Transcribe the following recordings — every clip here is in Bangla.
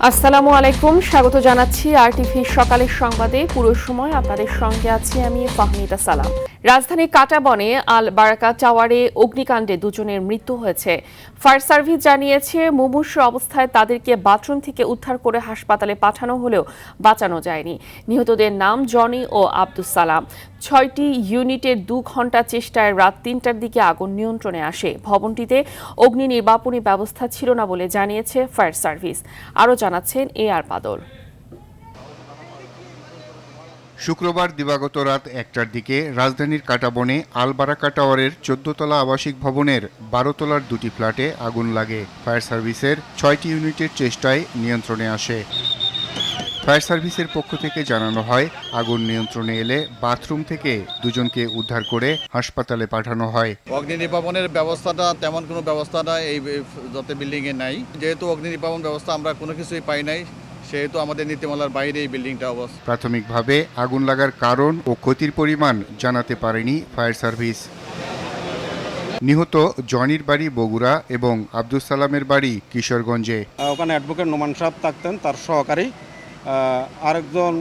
আসসালামু আলাইকুম, স্বাগত জানাচ্ছি আরটিভি সকালের সংবাদে। পুরো সময় আপনাদের সঙ্গে আছি আমি ফাহমিদা সালাম। রাজধানীর কাঁটাবনে আল বারাকা টাওয়ারে অগ্নিকাণ্ডে দুজনের মৃত্যু হয়েছে। ফায়ার সার্ভিস জানিয়েছে মুমূর্ষ অবস্থায় তাদেরকে বাথরুম থেকে উদ্ধার করে হাসপাতালে পাঠানো হলেও বাঁচানো যায়নি। নিহতদের নাম জনি ও আব্দুস সালাম। ৬টি ইউনিটের ২ ঘণ্টা চেষ্টায় রাত ৩টার দিকে আগুন নিয়ন্ত্রণে আসে। ভবনটিতে অগ্নি নির্বাপনী ব্যবস্থা ছিল না বলে জানিয়েছে ফায়ার সার্ভিস। আরও জানাচ্ছেন আর বাদল। শুক্রবার দিবাগত রাত ১টার দিকে রাজধানীর কাঁটাবনে আল বারাকা টাওয়ারের ১৪ তলা আবাসিক ভবনের ১২ তলার ২টি ফ্ল্যাটে আগুন লাগে। ফায়ার সার্ভিসের ৬টি ইউনিটের চেষ্টায় নিয়ন্ত্রণে আসে। ফায়ার সার্ভিসের পক্ষ থেকে জানানো হয়, আগুন নিয়ন্ত্রণে এলে বাথরুম থেকে দুজনকে উদ্ধার করে হাসপাতালে পাঠানো হয়। অগ্নি নির্বাপনের ব্যবস্থাটা তেমন কোনো ব্যবস্থাটা এই যত বিল্ডিংয়ে নাই। যেহেতু অগ্নি নির্বাপন ব্যবস্থা আমরা কোনো কিছুই পাই নাই, সেহেতু আমাদের নীতিমালার বাইরে এই বিল্ডিংটা অবস্থা। প্রাথমিকভাবে আগুন লাগার কারণ ও ক্ষতির পরিমাণ জানাতে পারেনি ফায়ার সার্ভিস। নিহত জনির বাড়ি বগুড়া এবং আব্দুস সালামের বাড়ি কিশোরগঞ্জে। ওখানে অ্যাডভোকেট নোমান সাহেব থাকতেন, তার সহকারী আরেকজন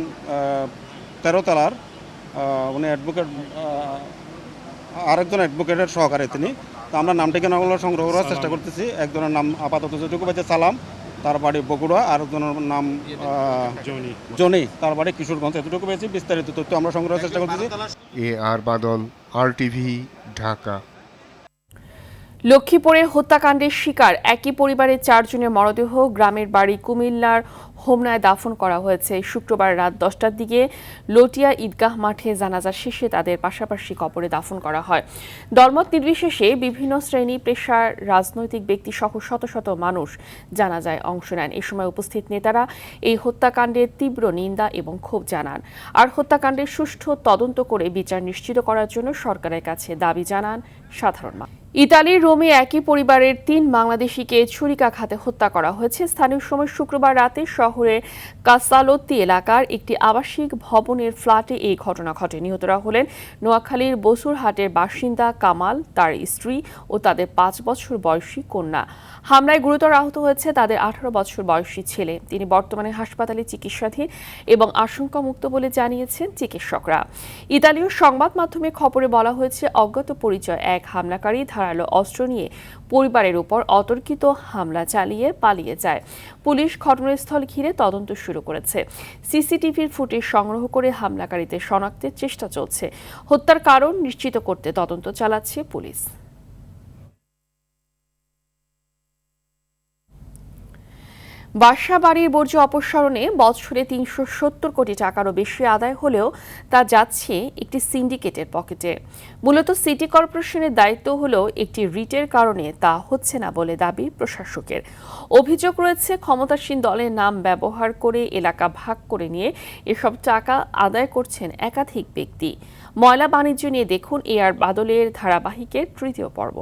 ১৩ তলার উনি অ্যাডভোকেট, আরেকজন অ্যাডভোকেটের সহকারী তিনি। তো আমরা নাম ঠিকানাগুলো সংগ্রহ করার চেষ্টা করতেছি। একজনের নাম আপাতত যেটুকু পাইছে সালাম, তার বাড়ি বগুড়া, আরেকজনের নাম জনি, তার বাড়ি কিশোরগঞ্জ। এতটুকু পেয়েছি, বিস্তারিত তথ্য আমরা সংগ্রহের চেষ্টা করতেছি। আর বাদল, আরটিভি, ঢাকা। লক্ষ্মীপুরে হত্যাকাণ্ডের শিকার একই পরিবারের ৪ জনের মরদেহ গ্রামের বাড়ি কুমিল্লার হোমনায় দাফন করা হয়েছে। শুক্রবার রাত ১০টার দিকে লটিয়া ঈদগাহ মাঠে জানাজা শেষে তাদের পাশাপাশি কবরে দাফন করা হয়। দলমত নির্বিশেষে বিভিন্ন শ্রেণী পেশার রাজনৈতিক ব্যক্তি সহ শত শত মানুষ জানাজায় অংশ নেন। এ সময় উপস্থিত নেতারা এই হত্যাকাণ্ডের তীব্র নিন্দা এবং ক্ষোভ জানান। আর হত্যাকাণ্ডের সুষ্ঠু তদন্ত করে বিচার নিশ্চিত করার জন্য সরকারের কাছে দাবি জানান সাধারণ মানুষ। ইতালির রোমে একই পরিবারের ৩ বাংলাদেশিকে ছুরিকাঘাতে হত্যা করা হয়েছে। স্থানীয় সময় শুক্রবার রাতে শহরের কাসালোত্তি এলাকার একটি আবাসিক ভবনের ফ্ল্যাটে এই ঘটনা ঘটে। নিহতরা হলেন নোয়াখালীর বসুরহাটের বাসিন্দা কামাল, তার স্ত্রী ও তাদের ৫ বছর বয়সী কন্যা। হামলায় গুরুতর আহত হয়েছে তাদের ১৮ বছর বয়সী ছেলে। তিনি বর্তমানে হাসপাতালে চিকিৎসাধীন এবং আশঙ্কামুক্ত বলে জানিয়েছেন চিকিৎসকরা। ইতালীয় সংবাদ মাধ্যমে খবরে বলা হয়েছে, অজ্ঞাত পরিচয় এক হামলাকারী ধারালো অস্ত্র নিয়ে পরিবারের উপর অতর্কিত হামলা চালিয়ে পালিয়ে যায়। পুলিশ ঘটনাস্থল ঘিরে তদন্ত শুরু করেছে। সিসিটিভির ফুটেজ সংগ্রহ করে হামলাকারীদের শনাক্তের চেষ্টা চলছে। হত্যার কারণ নিশ্চিত করতে তদন্ত চালাচ্ছে পুলিশ। বাসা বাড়ির বর্জ্য অপসারণে বছরে ৩৭০ কোটি টাকারও বেশি আদায় হলেও তা যাচ্ছে একটি সিন্ডিকেটের পকেটে। মূলত সিটি কর্পোরেশনের দায়িত্ব হলেও একটি রিটের কারণে তা হচ্ছে না বলে দাবি প্রশাসকের। অভিযোগ রয়েছে, ক্ষমতাসীন দলের নাম ব্যবহার করে এলাকা ভাগ করে নিয়ে এসব টাকা আদায় করছেন একাধিক ব্যক্তি। ময়লা বাণিজ্য নিয়ে দেখুন আর বাদলের ধারাবাহিকের ৩য় পর্ব।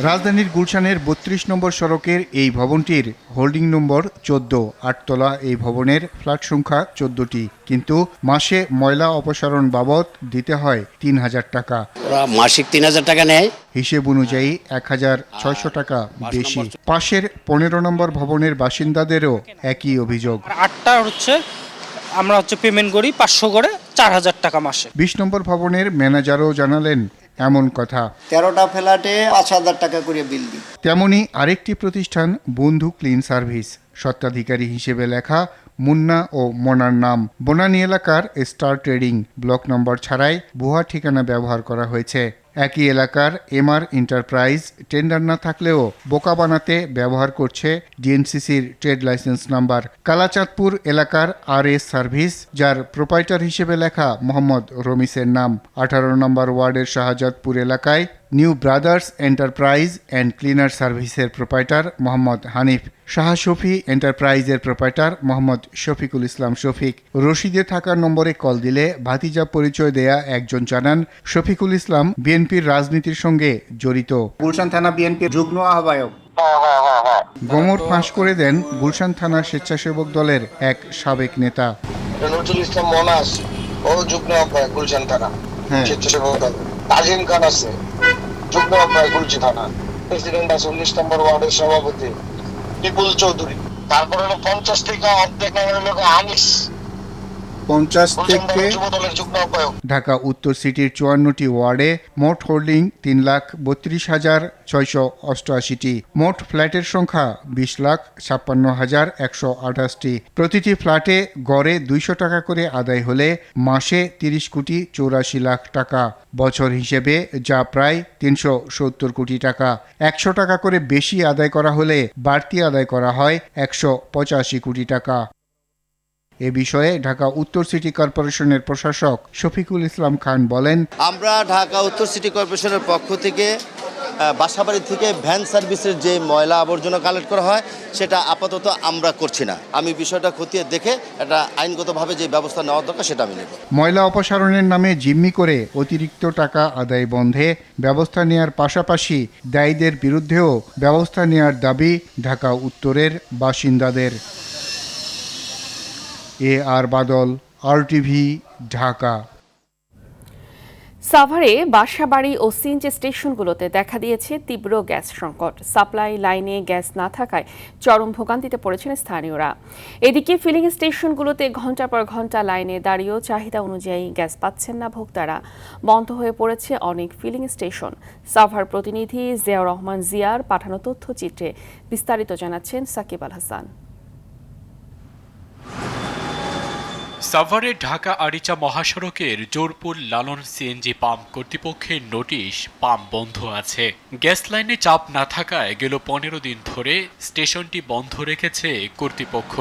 রাজধানীর গুলশানের ৩২ নম্বর সড়কের এই ভবনটির হোল্ডিং নম্বর ১৪। ৮তলা এই ভবনের ফ্ল্যাট সংখ্যা ১৪টি, কিন্তু মাসে ময়লা অপসারণ বাবদ দিতে হয় ৩,০০০ টাকা। ওরা মাসিক ৩,০০০ টাকা নেয়। হিসেব অনুযায়ী ১,৬০০ টাকা বেশি। পাশের ১৫ নম্বর ভবনের বাসিন্দাদেরও একই অভিযোগ। ৮টা আমরা পেমেন্ট করি ৫০০ করে, ৪,০০০ টাকা মাসে। ২০ নম্বর ভবনের ম্যানেজারও জানালেন এমন কথা। ১৩টা ফ্ল্যাটে ৫,০০০ টাকা করে বিল দিই। তেমনি আরেকটি প্রতিষ্ঠান বন্ধু ক্লিন সার্ভিস, স্বত্বাধিকারী হিসেবে লেখা মুন্না ও মোনার নাম। বনানী এলাকার স্টার ট্রেডিং ব্লক নম্বর ছাড়াই ভুয়া ঠিকানা ব্যবহার করা হয়েছে। একই এলাকার এমআর এন্টারপ্রাইজ টেন্ডার না থাকলেও বোকা বানাতে ব্যবহার করছে ডিএনসিসির ট্রেড লাইসেন্স নাম্বার। কালাচাঁদপুর এলাকার RS সার্ভিস, যার প্রোপাইটার হিসেবে লেখা মোহাম্মদ রমিসের নাম। ১৮ নম্বর ওয়ার্ডের শাহজাদপুর এলাকায় new brothers enterprise and cleaner সার্ভিসের প্রোপাইটার মোহাম্মদ হানিফ। শাহ শফি এন্টারপ্রাইজের প্রোপাইটার মোহাম্মদ শফিকুল ইসলাম শফিক। রশিদে থাকা নম্বরে কল দিলে ভাতিজা পরিচয় দেয়া একজন জানান, শফিকুল ইসলাম বিএনপির রাজনীতির সঙ্গে জড়িত। গুলশান থানা বিএনপির যুগ্ম আহ্বায়ক। গোমর ফাঁস করে দেন গুলশান থানা স্বেচ্ছাসেবক দলের এক সাবেক নেতা। নজরুল ইসলাম মনাস ও যুগ্ম আহ্বায়ক গুলশান থানা স্বেচ্ছাসেবক দল। তাজিম খান আছে যুগ্ম আহ্বায়ক গুলশান থানা। প্রেসিডেন্ট আছে ১৯ নম্বর ওয়ার্ডের সভাপতি বিপুল চৌধুরী। তারপর হলো 50 থেকে অর্ধেক নাম্বার হলো আনিস 50 থেকে যুব দলের যুগ্ম আহ্বায়ক। ঢাকা উত্তর সিটির 54টি ওয়ার্ডে মোট হোল্ডিং 3,32,688টি। মোট ফ্ল্যাটের সংখ্যা 20,56,128টি। প্রতিটি ফ্ল্যাটে গড়ে 200 টাকা করে আদায় হলে মাসে 30 কোটি 84 লাখ টাকা, বছর হিসেবে যা প্রায় 370 কোটি টাকা। 100 টাকা করে বেশি আদায় করা হলে বাড়তি আদায় করা হয় 185 কোটি টাকা। এ বিষয়ে ঢাকা উত্তর সিটি কর্পোরেশনের প্রশাসক শফিকুল ইসলাম খান বলেন, আমরা ঢাকা উত্তর সিটি কর্পোরেশনের পক্ষ থেকে বাসাবাড়ি থেকে ভ্যান সার্ভিসের যে ময়লা আবর্জনা কালেক্ট করা হয় সেটা আপাতত আমরা করছি না। আমি বিষয়টা খতিয়ে দেখে এটা আইনগতভাবে যে ব্যবস্থা নেওয়া দরকার সেটা আমি নেব। ময়লা অপসারণের নামে জিম্মি করে অতিরিক্ত টাকা আদায় বন্ধে ব্যবস্থা নেয়ার পাশাপাশি দায়ীদের বিরুদ্ধেও ব্যবস্থা নেয়ার দাবি ঢাকা উত্তরের বাসিন্দাদের। আর বাদল, RTV, ঢাকা। সাভারে বাসাবাড়ি ও সিএনজি স্টেশনগুলোতে দেখা দিয়েছে তীব্র গ্যাস সংকট। সাপ্লাই লাইনে গ্যাস না থাকায় চরম ভোগান্তিতে পড়েছেন স্থানীয়রা। এদিকে ফিলিং স্টেশনগুলোতে ঘন্টার পর ঘন্টা লাইনে দাঁড়িয়েও চাহিদা অনুযায়ী গ্যাস পাচ্ছেন না ভোক্তারা। বন্ধ হয়ে পড়েছে অনেক ফিলিং স্টেশন। সাভার প্রতিনিধি জিয়াউর রহমান জিয়ার পাঠানো তথ্যচিত্রে বিস্তারিত জানাচ্ছেন সাকিব আল হাসান। সাভারে ঢাকা আরিচা মহাসড়কের জোরপুর লালন সিএনজি পাম্প কর্তৃপক্ষের নোটিশ, পাম্প বন্ধ আছে। গ্যাস লাইনে চাপ না থাকায় গেল 15 দিন ধরে স্টেশনটি বন্ধ রেখেছে কর্তৃপক্ষ।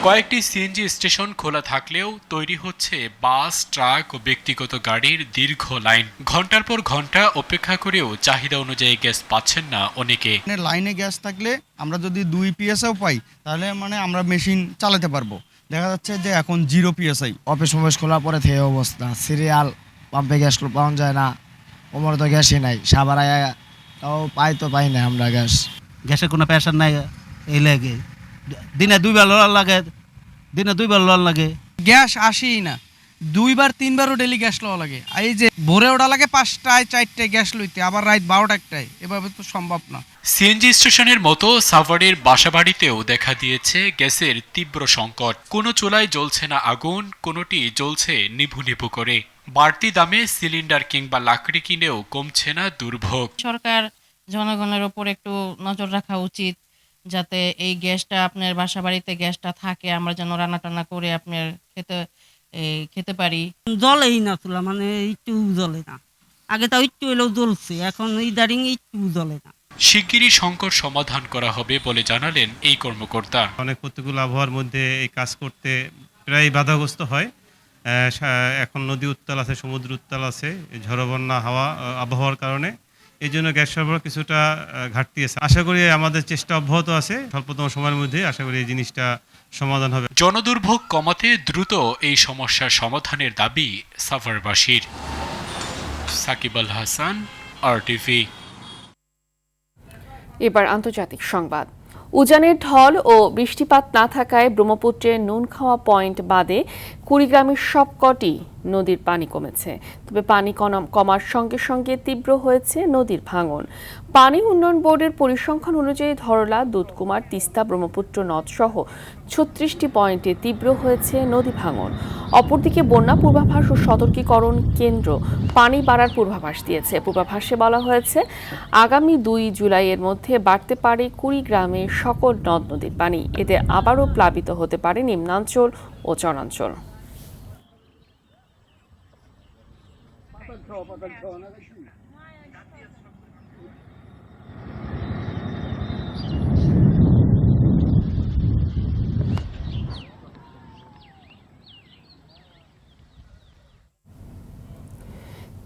কয়েকটি সিএনজি স্টেশন খোলা থাকলেও তৈরি হচ্ছে বাস, ট্রাক ও ব্যক্তিগত গাড়ির দীর্ঘ লাইন। ঘন্টার পর ঘন্টা অপেক্ষা করেও চাহিদা অনুযায়ী গ্যাস পাচ্ছেন না অনেকে। লাইনে গ্যাস থাকলে আমরা যদি 2 PSIও পাই তাহলে আমরা মেশিন চালাতে পারবো। দেখা যাচ্ছে যে এখন 0 PSI। অফিস ফফিস খোলার পরে থেকে অবস্থা, সিরিয়াল পাম্পে গ্যাস পাওয়া যায় না, ওমর তো গ্যাসই নাই। সাবার তাও পাই না আমরা গ্যাসের কোনো প্রেশার নাই। এই লাগে দিনে 2 বার লোয়ার লাগে, গ্যাস আসেই না। 2 বার 3 বারও ডেলি গ্যাস লওয়া লাগে। এই যে ভোরে ওটা লাগে 5টায় 4টায় গ্যাস লইতে, আবার রাত 12টায়, এভাবে তো সম্ভব না। সিএনজি স্টেশনের মতো সাভারের বাসাবাড়িতেও দেখা দিয়েছে গ্যাসের তীব্র সংকট। কোনো চুলায় জ্বলছে না আগুন, কোনোটি জ্বলছে নিভু নিভু করে। বাড়তি দামে সিলিন্ডার কিংবা লাকড়ি কিনেও কমছে না দুর্ভোগ। সরকার জনগণের ওপর একটু নজর রাখা উচিত, যাতে এই গ্যাসটা আপনার বাসা বাড়িতে গ্যাসটা থাকে, আমরা যেন রান্না টান্না করে আপনার খেতে পারি। জ্বলেই না চুলা, একটু জ্বলে না। আগে তাও একটু এলেও জ্বলছে, এখন ইদারিং একটু জ্বলে না। শিগগিরই সংকট সমাধান করা হবে বলে জানালেন এই কর্মকর্তা। অনেক প্রতিকূল আবহাওয়ার মধ্যে এই কাজ করতে প্রায় বাধাগ্রস্ত হয়। এখন নদী উত্তাল আছে, সমুদ্র উত্তাল আছে, ঝড়ো বন্যা আবহাওয়ার কারণে এই জন্য গ্যাস সরবরাহ কিছুটা ঘাটতি আছে। আশা করি আমাদের চেষ্টা অব্যাহত আছে, স্বল্পতম সময়ের মধ্যে আশা করি এই জিনিসটা সমাধান হবে। জনদুর্ভোগ কমাতে দ্রুত এই সমস্যার সমাধানের দাবি সাভারবাসীর। সাকিব আল হাসান, RTV। এবার আন্তর্জাতিক সংবাদ। উজানের ঢল ও বৃষ্টিপাত না থাকায় ব্রহ্মপুত্রের নুনখাওয়া পয়েন্ট বাদে কুড়িগ্রামের সবকটি নদীর পানি কমেছে। তবে পানি কমার সঙ্গে সঙ্গে তীব্র হয়েছে নদীর ভাঙন। পানি উন্নয়ন বোর্ডের পরিসংখ্যান অনুযায়ী ধরলা, দুধকুমার, তিস্তা, ব্রহ্মপুত্র নদ সহ 36টি পয়েন্টে তীব্র হয়েছে নদী ভাঙন। অপরদিকে বন্যা পূর্বাভাস ও সতর্কীকরণ কেন্দ্র পানি বাড়ার পূর্বাভাস দিয়েছে। পূর্বাভাসে বলা হয়েছে আগামী 2 জুলাইয়ের মধ্যে বাড়তে পারে কুড়িগ্রামের সকল নদ নদীর পানি। এতে আবারও প্লাবিত হতে পারে নিম্নাঞ্চল ও চরাঞ্চল।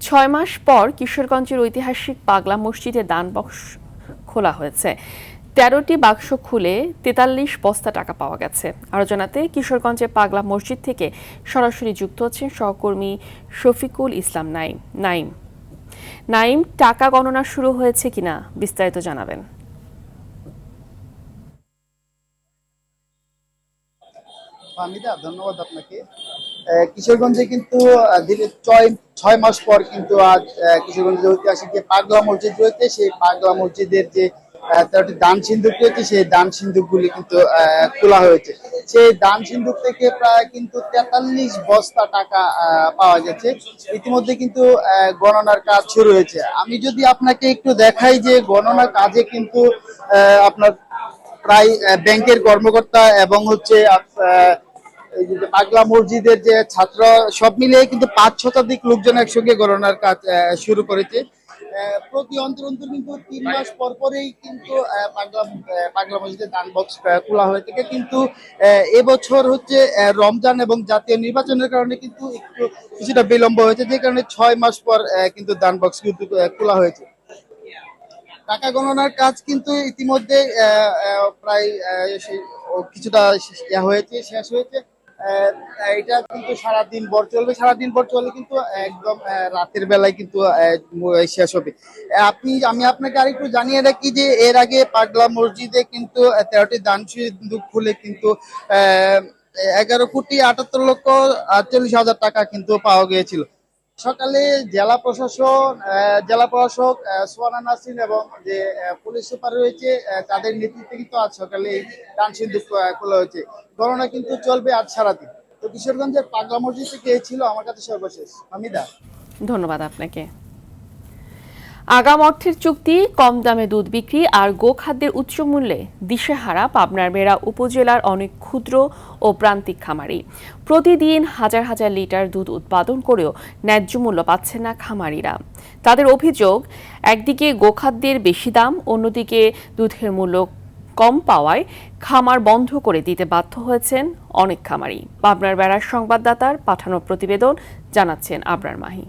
ছয় মাস পর কিশোরগঞ্জের ঐতিহাসিক পাগলা মসজিদে দান বক্স খোলা হয়েছে। 13টি বাক্স খুলে 43 বস্তা টাকা পাওয়া গেছে। আরও জানাতে কিশোরগঞ্জের পাগলা মসজিদ থেকে সরাসরি যুক্ত হচ্ছেন সহকর্মী শফিকুল ইসলাম নাইম। টাকা গণনা শুরু হয়েছে কিনা বিস্তারিত জানাবেন। ধন্যবাদ আপনাকে। কিশোরগঞ্জে কিন্তু দীর্ঘ 6 মাস পর কিন্তু আজ কিশোরগঞ্জের ঐতিহাসিক যে পাগলা মসজিদ রয়েছে সেই পাগলা মসজিদের যে 13টি দান সিন্ধুক রয়েছে, সেই দান সিন্ধুকগুলি কিন্তু খোলা হয়েছে। সেই দান সিন্ধুক থেকে প্রায় কিন্তু 43 বস্তা টাকা পাওয়া গেছে। ইতিমধ্যে কিন্তু গণনার কাজ শুরু হয়েছে। আমি যদি আপনাকে একটু দেখাই যে গণনা কাজে কিন্তু আপনার প্রায় ব্যাংকের কর্মকর্তা এবং হচ্ছে এই যে পাগলা মসজিদের যে ছাত্র সব মিলিয়ে কিন্তু 5 শতাধিক লোকজন একসঙ্গে গণনার কাজ শুরু করেছে। প্রতি অন্তর কিন্তু 3 মাস পর পরেই কিন্তু পাগলা মসজিদের দান বক্স খোলা হয়ে থাকে। কিন্তু এবছর হচ্ছে রমজান এবং জাতীয় নির্বাচনের কারণে কিন্তু একটু কিছুটা বিলম্ব হয়েছে, যে কারণে 6 মাস পর কিন্তু দান বক্স কিন্তু খোলা হয়েছে। টাকা গণনার কাজ কিন্তু ইতিমধ্যে প্রায় কিছুটা শেষ হয়েছে। এটা কিন্তু সারাদিন ভর চলবে, সারাদিন ভর চলে কিন্তু একদম রাতের বেলায় কিন্তু শেষ হবে। আমি আপনাকে আরেকটু জানিয়ে রাখি যে এর আগে পাগলা মসজিদে কিন্তু 13টি দান সিন্ধুক খুলে কিন্তু 11,78,40,000 টাকা কিন্তু পাওয়া গিয়েছিল। সকালে জেলা প্রশাসক সোয়ানা নাসরিন এবং যে পুলিশ সুপার রয়েছে তাদের নেতৃত্বে কিন্তু আজ সকালে এই দান সিন্ধুক খোলা হয়েছে। গণনা কিন্তু চলবে আজ সারাদিন। তো কিশোরগঞ্জের পাগলা মসজিদ থেকে এই ছিল আমার কাছে সর্বশেষ। হামিদা, ধন্যবাদ আপনাকে। আগাম অর্থের চুক্তি, কম দামে দুধ বিক্রি আর গোখাদ্যের উচ্চ মূল্যে দিশেহারা পাবনার বেড়া উপজেলার অনেক ক্ষুদ্র ও প্রান্তিক খামারি। প্রতিদিন হাজার হাজার লিটার দুধ উৎপাদন করেও ন্যায্য মূল্য পাচ্ছেন না খামারিরা। তাদের অভিযোগ, একদিকে গোখাদ্যের বেশি দাম, অন্যদিকে দুধের মূল্য কম পাওয়ায় খামার বন্ধ করে দিতে বাধ্য হয়েছেন অনেক খামারি। পাবনার বেড়ার সংবাদদাতার পাঠানো প্রতিবেদন জানাচ্ছেন আবরার মাহি।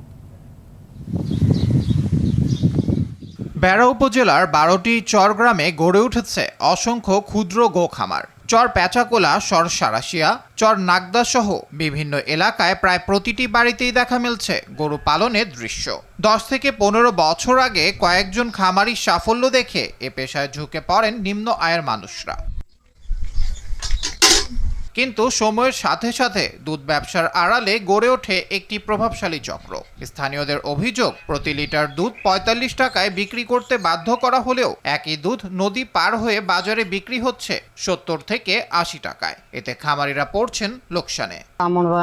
বেড়া উপজেলার 12টি চর গ্রামে গড়ে উঠেছে অসংখ্য ক্ষুদ্র গো খামার। চর পেঁচাকোলা, চর সারাশিয়া, চর নাগদা সহ বিভিন্ন এলাকায় প্রায় প্রতিটি বাড়িতেই দেখা মিলছে গরু পালনের দৃশ্য। 10 থেকে 15 বছর আগে কয়েকজন খামারি সাফল্য দেখে এ পেশায় ঝুঁকে পড়েন নিম্ন আয়ের মানুষরা। কিন্তু সময়ের সাথে সাথে দুধ ব্যবসার আড়ালে গড়ে ওঠে একটি প্রভাবশালী চক্র। স্থানীয়দের অভিযোগ, প্রতি লিটার দুধ 45 টাকায় বিক্রি করতে বাধ্য করা হলেও একই দুধ নদী পার হয়ে বাজারে বিক্রি হচ্ছে 70 থেকে 80 টাকায়। এতে খামারিরা পড়ছেন লোকসানে।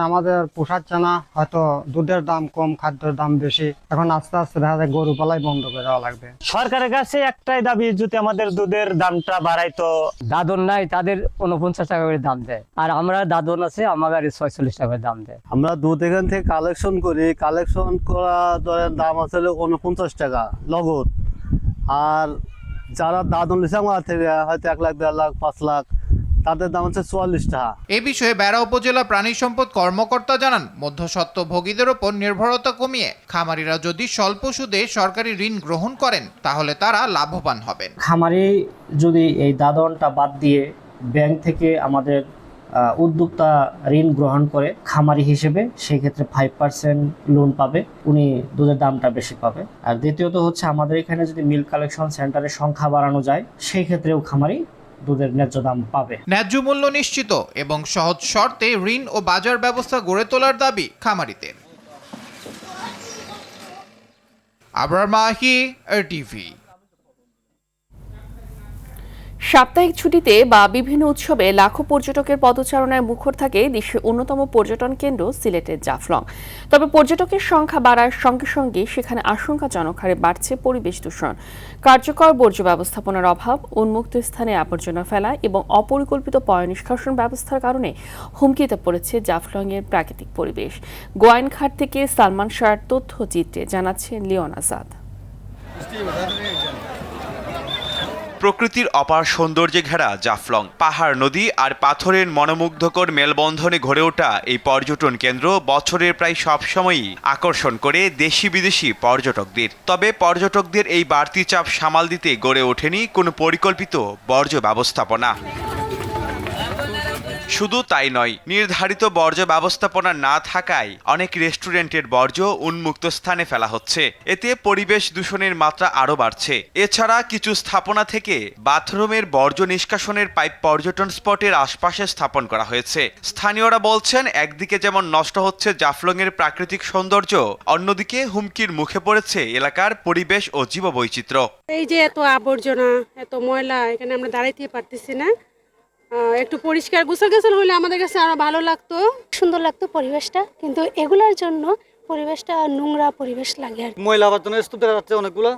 আমাদের পোষাচ্ছে না, হয়তো দুধের দাম কম, খাদ্যের দাম বেশি। এখন আস্তে আস্তে দেখা যায় গরু পালাই বন্ধ করে দেওয়া লাগবে। সরকারের কাছে একটাই দাবি, যদি আমাদের দুধের দামটা বাড়াইতো। দাদন নাই, তাদের 49 টাকা করে দাম দেয়, আর আমরা দাদন আছে, আমাদের 46 টাকা দাম দেয়। আমরা দুধ এখান থেকে কালেকশন করি, কালেকশন করা দরের দাম আছে 49 টাকা নগদ। আর যারা দাদন নিচ্ছে আমার থেকে হয়তো 1 লাখ, 1.5 লাখ, 5 লাখ, তাদের দাম হচ্ছে 44 টাকা। এই বিষয়ে বেড়া উপজেলা প্রাণী সম্পদ কর্মকর্তা জানান, মধ্যস্বত্বভোগীদের ওপর নির্ভরতা কমিয়ে খামারিরা যদি স্বল্প সুদে সরকারি ঋণ গ্রহণ করেন তাহলে তারা লাভবান হবেন। খামারি যদি এই দাদনটা বাদ দিয়ে ব্যাংক থেকে আমাদের উদ্যোক্তা ঋণ গ্রহণ করে খামারি হিসেবে, সেই ক্ষেত্রে 5% লোন পাবে, উনি দুধের দামটা বেশি পাবে। আর দ্বিতীয়ত হচ্ছে, আমাদের এখানে যদি মিল্ক কালেকশন সেন্টারের সংখ্যা বাড়ানো যায়, সেই ক্ষেত্রেও খামারি দুধের ন্যায্য দাম পাবে। ন্যায্য মূল্য নিশ্চিত এবং সহজ শর্তে ঋণ ও বাজার ব্যবস্থা গড়ে তোলার দাবি খামারিদের। আবরার মাহি, টিভি। সাপ্তাহিক ছুটিতে বা বিভিন্ন উৎসবে লাখো পর্যটকের পদচারণায় মুখর থাকে দেশের অন্যতম পর্যটন কেন্দ্র সিলেটের জাফলং। তবে পর্যটকের সংখ্যা বাড়ার সঙ্গে সঙ্গে সেখানে আশঙ্কাজনক হারে বাড়ছে পরিবেশ দূষণ। কার্যকর বর্জ্য ব্যবস্থাপনার অভাব, উন্মুক্ত স্থানে আবর্জনা ফেলা এবং অপরিকল্পিত পয়ঃনিষ্কাশন ব্যবস্থার কারণে হুমকিতে পড়েছে জাফলংয়ের প্রাকৃতিক পরিবেশ। গোয়াইনঘাট থেকে সালমান শাহর তথ্যচিত্রে জানাচ্ছেন লিওন আজাদ। প্রকৃতির অপার সৌন্দর্যে ঘেরা জাফলং, পাহাড়, নদী আর পাথরের মনোমুগ্ধকর মেলবন্ধনে গড়ে ওঠা এই পর্যটন কেন্দ্র বছরের প্রায় সব সময়ই আকর্ষণ করে দেশি বিদেশি পর্যটকদের। তবে পর্যটকদের এই বাড়তি চাপ সামাল দিতে গড়ে ওঠেনি কোনো পরিকল্পিত বর্জ্য ব্যবস্থাপনা। শুধু তাই নয়, নির্ধারিত বর্জ্য ব্যবস্থাপনা না থাকায় অনেক রেস্টুরেন্টের বর্জ্য উন্মুক্ত স্থানে ফেলা হচ্ছে। এতে পরিবেশ দূষণের মাত্রা আরও বাড়ছে। এছাড়া কিছু স্থাপনা থেকে বাথরুমের বর্জ্য নিষ্কাশনের পাইপ পর্যটন স্পটের আশপাশে স্থাপন করা হয়েছে। স্থানীয়রা বলছেন, একদিকে যেমন নষ্ট হচ্ছে জাফলংয়ের প্রাকৃতিক সৌন্দর্য, অন্যদিকে হুমকির মুখে পড়েছে এলাকার পরিবেশ ও জীববৈচিত্র্য। এই যে এত আবর্জনা, এত ময়লা, এখানে আমরা দাঁড়াইতে পারতেছি না। একটু পরিষ্কার গোছল হলে আমাদের কাছে আরো ভালো লাগতো, সুন্দর লাগতো পরিবেশটা, কিন্তু এগুলোর জন্য পরিবেশটা নোংরা পরিবেশ লাগে। ময়লা আবর্জনা স্তূপ দেখা যাচ্ছে অনেকগুলো,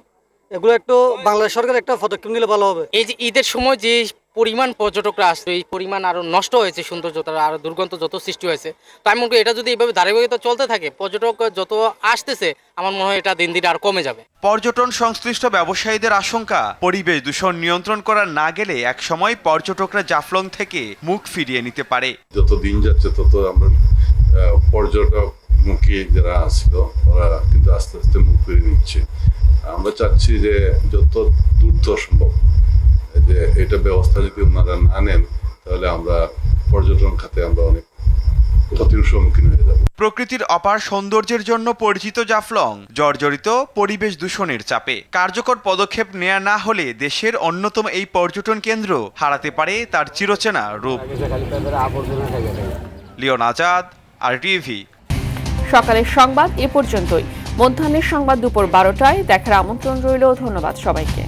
এগুলো একটু বাংলাদেশ সরকার একটা পদক্ষেপ নিলে ভালো হবে। এই যে ঈদের সময় যে পরিমাণ পর্যটকরা আসছে, এই পরিমাণ আরো নষ্ট হয়েছে, সৌন্দর্যতা আরো দুর্গন্ধ যত সৃষ্টি হয়েছে। তো আমি মনে করি এটা যদি এইভাবে ধারাবাহিকতা চলতে থাকে, পর্যটক যত আসতেছে, আমার মনে হয় এটা দিন দিন আর কমে যাবে। পর্যটন সংশ্লিষ্ট ব্যবসায়ীদের আশঙ্কা, পরিবেশ দূষণ নিয়ন্ত্রণ করা না গেলে একসময় পর্যটকরা জাফলং থেকে মুখ ফিরিয়ে নিতে পারে। যত দিন যাচ্ছে তত আমরা পর্যটক মুখী যারা আসছিল ওরা কিন্তু আস্তে আস্তে মুখ ফিরিয়ে নিচ্ছে। আমরা চাচ্ছি যে যত দ্রুত সম্ভব যে এটা ব্যবস্থা যদি ওনারা না নেন, তাহলে আমরা পর্যটন খাতে আমরা অনেক ক্ষতির সম্মুখীন হয়ে যাব। প্রকৃতির অপার সৌন্দর্যের জন্য পরিচিত জাফলং জর্জরিত পরিবেশ দূষণের চাপে। কার্যকর পদক্ষেপ নেওয়া না হলে দেশের অন্যতম এই পর্যটন কেন্দ্র হারাতে পারে তার চিরচেনা রূপ। লিওন আজাদ, RTV। সকালের সংবাদ এ পর্যন্তই। মধ্যাহ্নের সংবাদ দুপুর 12টায় দেখার আমন্ত্রণ রইল। ধন্যবাদ সবাইকে।